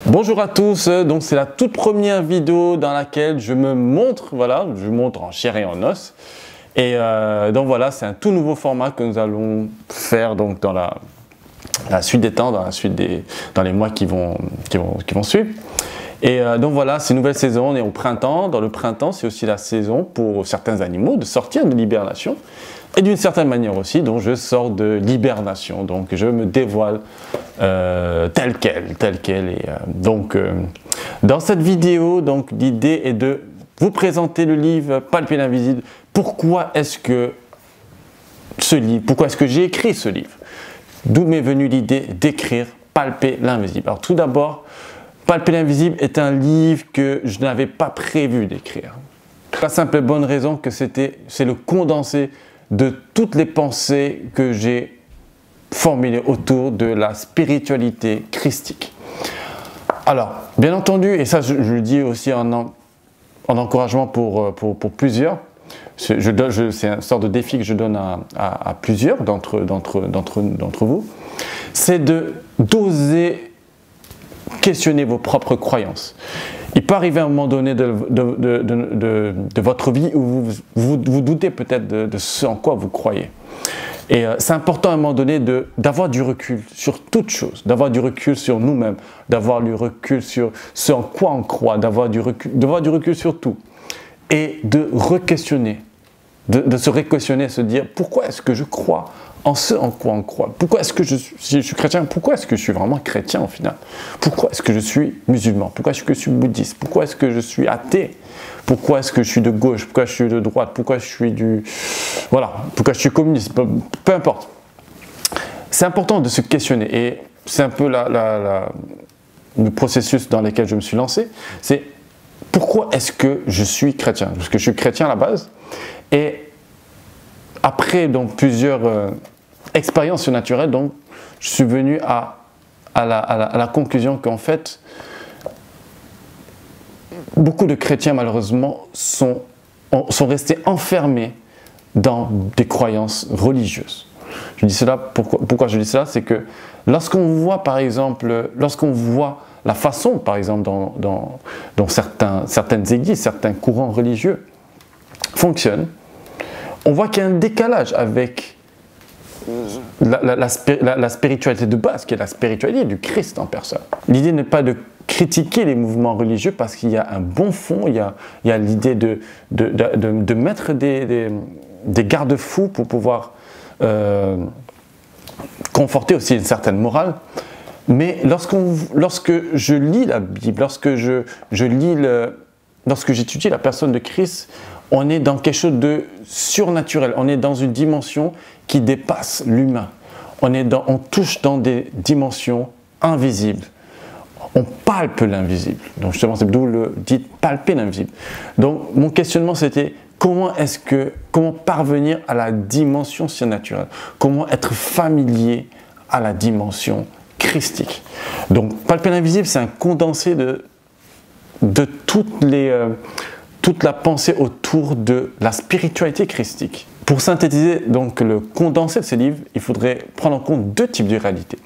Bonjour à tous, donc c'est la toute première vidéo dans laquelle je me montre, voilà, je montre en chair et en os. Et donc voilà, c'est un tout nouveau format que nous allons faire donc dans la suite des temps, dans les mois qui vont suivre. Et donc voilà, c'est une nouvelle saison, on est au printemps. Dans le printemps, c'est aussi la saison pour certains animaux de sortir de l'hibernation. Et d'une certaine manière aussi, donc je sors de l'hibernation, donc je me dévoile tel quel. Et dans cette vidéo, donc l'idée est de vous présenter le livre Palper l'invisible. Pourquoi est-ce que j'ai écrit ce livre? D'où m'est venue l'idée d'écrire Palper l'invisible? Alors tout d'abord, Palper l'invisible est un livre que je n'avais pas prévu d'écrire. La simple et bonne raison que c'est le condensé de toutes les pensées que j'ai formulées autour de la spiritualité christique. Alors, bien entendu, et ça je le dis aussi en encouragement pour plusieurs, c'est une sorte de défi que je donne à plusieurs d'entre vous, c'est d'oser questionner vos propres croyances. Il peut arriver à un moment donné de votre vie où vous doutez peut-être de ce en quoi vous croyez. Et c'est important à un moment donné d'avoir du recul sur toute chose, d'avoir du recul sur nous-mêmes, d'avoir du recul sur ce en quoi on croit, d'avoir du recul sur tout. Et de re-questionner, de se re-questionner, se dire pourquoi est-ce que je crois en ce en quoi on croit. Pourquoi est-ce que si je suis chrétien, pourquoi est-ce que je suis vraiment chrétien au final? Pourquoi est-ce que je suis musulman? Pourquoi est-ce que je suis bouddhiste? Pourquoi est-ce que je suis athée? Pourquoi est-ce que je suis de gauche? Pourquoi je suis de droite? Pourquoi je suis pourquoi je suis communiste? Peu importe. C'est important de se questionner et c'est un peu le processus dans lequel je me suis lancé. C'est pourquoi est-ce que je suis chrétien? Parce que je suis chrétien à la base et après donc plusieurs expériences surnaturelles, donc je suis venu à la conclusion qu'en fait beaucoup de chrétiens malheureusement sont restés enfermés dans des croyances religieuses. Je dis cela, pourquoi je dis cela? C'est que lorsqu'on voit par exemple, la façon par exemple dont certaines églises, certains courants religieux fonctionnent, on voit qu'il y a un décalage avec la spiritualité de base, qui est la spiritualité du Christ en personne. L'idée n'est pas de critiquer les mouvements religieux parce qu'il y a un bon fond, il y a l'idée de mettre des garde-fous pour pouvoir conforter aussi une certaine morale. Mais lorsque je lis la Bible, lorsque j'étudie la personne de Christ, on est dans quelque chose de surnaturel, on est dans une dimension qui dépasse l'humain. On touche dans des dimensions invisibles. On palpe l'invisible. Donc justement, c'est d'où le dit palper l'invisible. Donc mon questionnement c'était comment parvenir à la dimension surnaturelle? Comment être familier à la dimension christique? Donc palper l'invisible, c'est un condensé de toute la pensée autour de la spiritualité christique. Pour synthétiser donc le condensé de ces livres, il faudrait prendre en compte deux types de réalités.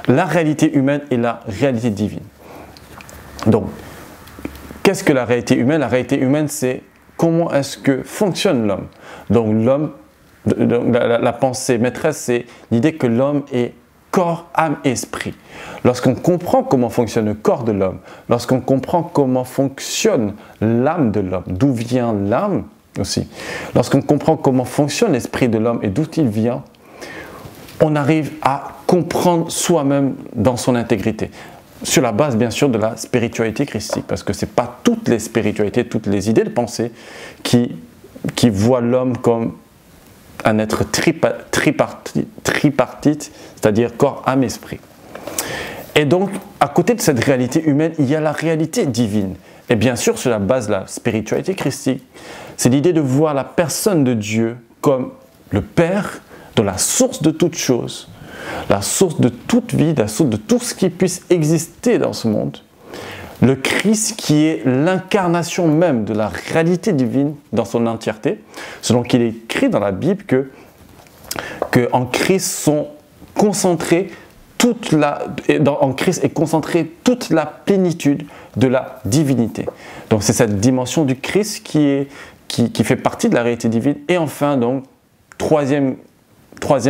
La réalité humaine et la réalité divine. Donc, qu'est-ce que la réalité humaine? La réalité humaine, c'est comment est-ce que fonctionne l'homme. Donc l'homme, la pensée maîtresse, c'est l'idée que l'homme est corps, âme et esprit. Lorsqu'on comprend comment fonctionne le corps de l'homme, lorsqu'on comprend comment fonctionne l'âme de l'homme, d'où vient l'âme aussi, lorsqu'on comprend comment fonctionne l'esprit de l'homme et d'où il vient, on arrive à comprendre soi-même dans son intégrité. Sur la base, bien sûr, de la spiritualité christique, parce que ce n'est pas toutes les spiritualités, toutes les idées de pensée qui voient l'homme comme un être tripartite, c'est-à-dire corps, âme, esprit. Et donc, à côté de cette réalité humaine, il y a la réalité divine. Et bien sûr, sur la base de la spiritualité christique, c'est l'idée de voir la personne de Dieu comme le Père, de la source de toute chose, la source de toute vie, la source de tout ce qui puisse exister dans ce monde. Le Christ qui est l'incarnation même de la réalité divine dans son entièreté, selon qu'il est écrit dans la Bible que en Christ sont concentrées en Christ est concentrée toute la plénitude de la divinité. Donc c'est cette dimension du Christ qui fait partie de la réalité divine. Et enfin, donc, troisième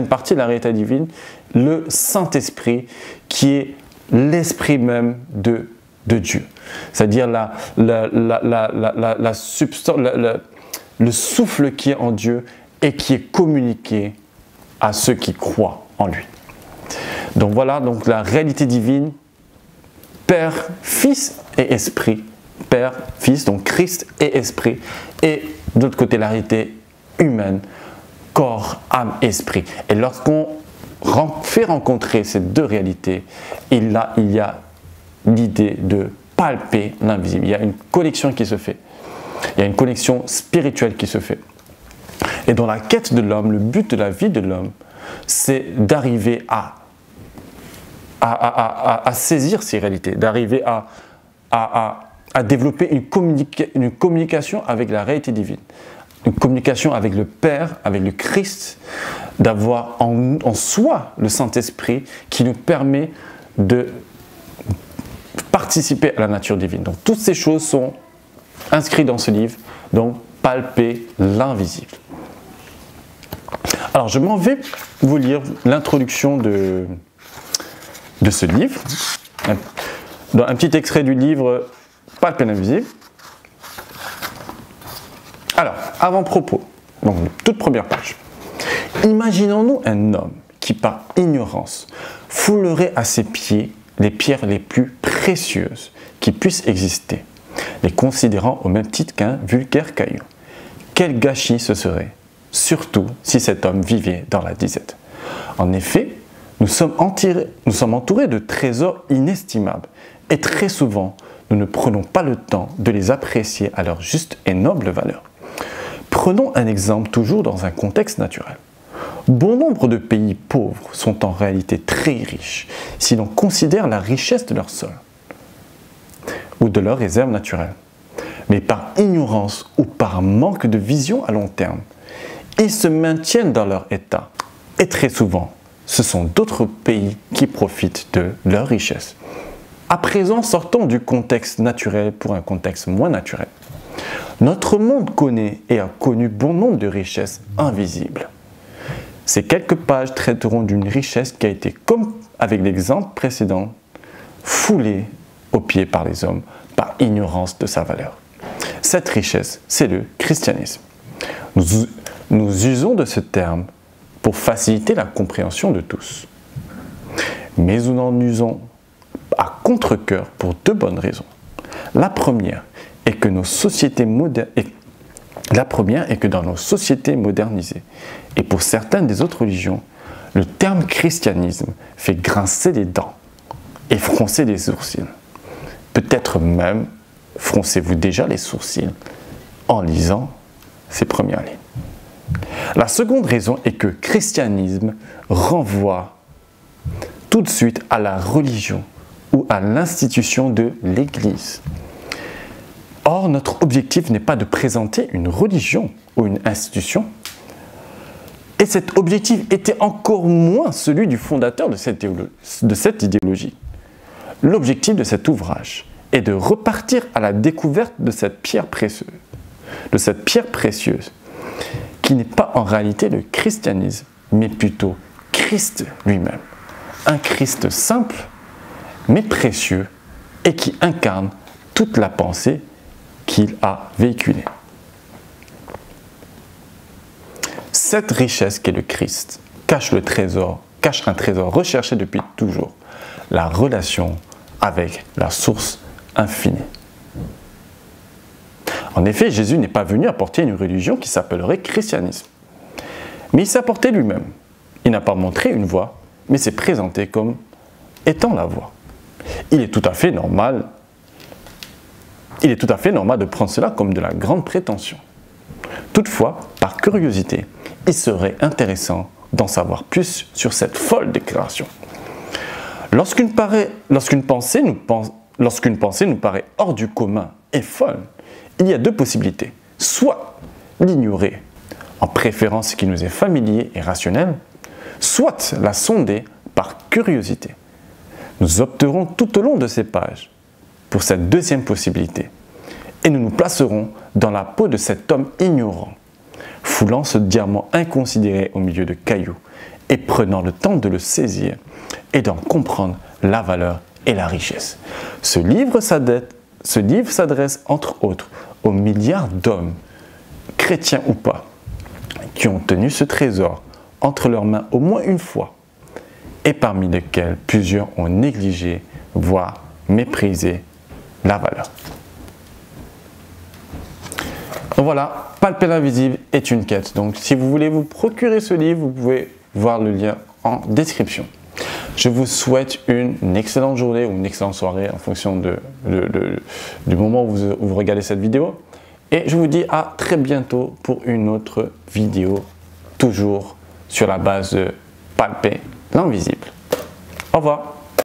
partie de la réalité divine, le Saint-Esprit, qui est l'esprit même de Dieu. C'est-à-dire le souffle qui est en Dieu et qui est communiqué à ceux qui croient en lui. Donc voilà, donc la réalité divine, Père, Fils et Esprit. Père, Fils, donc Christ et Esprit. Et de l'autre côté, la réalité humaine, corps, âme, esprit. Et lorsqu'on fait rencontrer ces deux réalités, il y a l'idée de palper l'invisible. Il y a une connexion qui se fait. Il y a une connexion spirituelle qui se fait. Et dans la quête de l'homme, le but de la vie de l'homme, c'est d'arriver à saisir ces réalités, d'arriver à développer une communication avec la réalité divine, une communication avec le Père, avec le Christ, d'avoir en soi le Saint-Esprit qui nous permet de participer à la nature divine. Donc toutes ces choses sont inscrites dans ce livre, donc palper l'invisible. Alors je m'en vais vous lire l'introduction de ce livre, dans un petit extrait du livre Palper l'invisible. Alors, avant-propos, donc toute première page. Imaginons-nous un homme qui, par ignorance, foulerait à ses pieds les pierres les plus précieuses qui puissent exister, les considérant au même titre qu'un vulgaire caillou. Quel gâchis ce serait, surtout si cet homme vivait dans la disette. En effet, nous sommes entourés de trésors inestimables et très souvent, nous ne prenons pas le temps de les apprécier à leur juste et noble valeur. Prenons un exemple toujours dans un contexte naturel. Bon nombre de pays pauvres sont en réalité très riches si l'on considère la richesse de leur sol ou de leurs réserves naturelles. Mais par ignorance ou par manque de vision à long terme, ils se maintiennent dans leur état. Et très souvent, ce sont d'autres pays qui profitent de leur richesse. À présent, sortons du contexte naturel pour un contexte moins naturel. Notre monde connaît et a connu bon nombre de richesses invisibles. Ces quelques pages traiteront d'une richesse qui a été, comme avec l'exemple précédent, foulée aux pieds par les hommes par ignorance de sa valeur. Cette richesse, c'est le christianisme. Nous usons de ce terme pour faciliter la compréhension de tous. Mais nous en usons à contre-cœur pour deux bonnes raisons. La première est que dans nos sociétés modernisées, et pour certaines des autres religions, le terme christianisme fait grincer des dents et froncer des sourcils. Peut-être même froncez-vous déjà les sourcils en lisant ces premières lignes. La seconde raison est que christianisme renvoie tout de suite à la religion ou à l'institution de l'Église. Or, notre objectif n'est pas de présenter une religion ou une institution, et cet objectif était encore moins celui du fondateur de cette idéologie. L'objectif de cet ouvrage est de repartir à la découverte de cette pierre précieuse, qui n'est pas en réalité le christianisme, mais plutôt Christ lui-même. Un Christ simple, mais précieux, et qui incarne toute la pensée qu'il a véhiculée. Cette richesse qu'est le Christ cache un trésor recherché depuis toujours, la relation avec la source infinie. En effet, Jésus n'est pas venu apporter une religion qui s'appellerait christianisme, mais il s'est apporté lui-même. Il n'a pas montré une voie, mais s'est présenté comme étant la voie. Il est tout à fait normal de prendre cela comme de la grande prétention. Toutefois, par curiosité, il serait intéressant d'en savoir plus sur cette folle déclaration. Lorsqu'une pensée nous paraît hors du commun et folle, il y a deux possibilités. Soit l'ignorer en préférant ce qui nous est familier et rationnel, soit la sonder par curiosité, Nous opterons tout au long de ces pages pour cette deuxième possibilité et nous nous placerons dans la peau de cet homme ignorant, foulant ce diamant inconsidéré au milieu de cailloux et prenant le temps de le saisir et d'en comprendre la valeur et la richesse. Ce livre s'adresse entre autres aux milliards d'hommes, chrétiens ou pas, qui ont tenu ce trésor entre leurs mains au moins une fois et parmi lesquels plusieurs ont négligé, voire méprisé la valeur. Voilà, Palper l'invisible est une quête. Donc si vous voulez vous procurer ce livre, vous pouvez voir le lien en description. Je vous souhaite une excellente journée ou une excellente soirée en fonction du moment où vous regardez cette vidéo. Et je vous dis à très bientôt pour une autre vidéo, toujours sur la base de Palper l'invisible. Au revoir.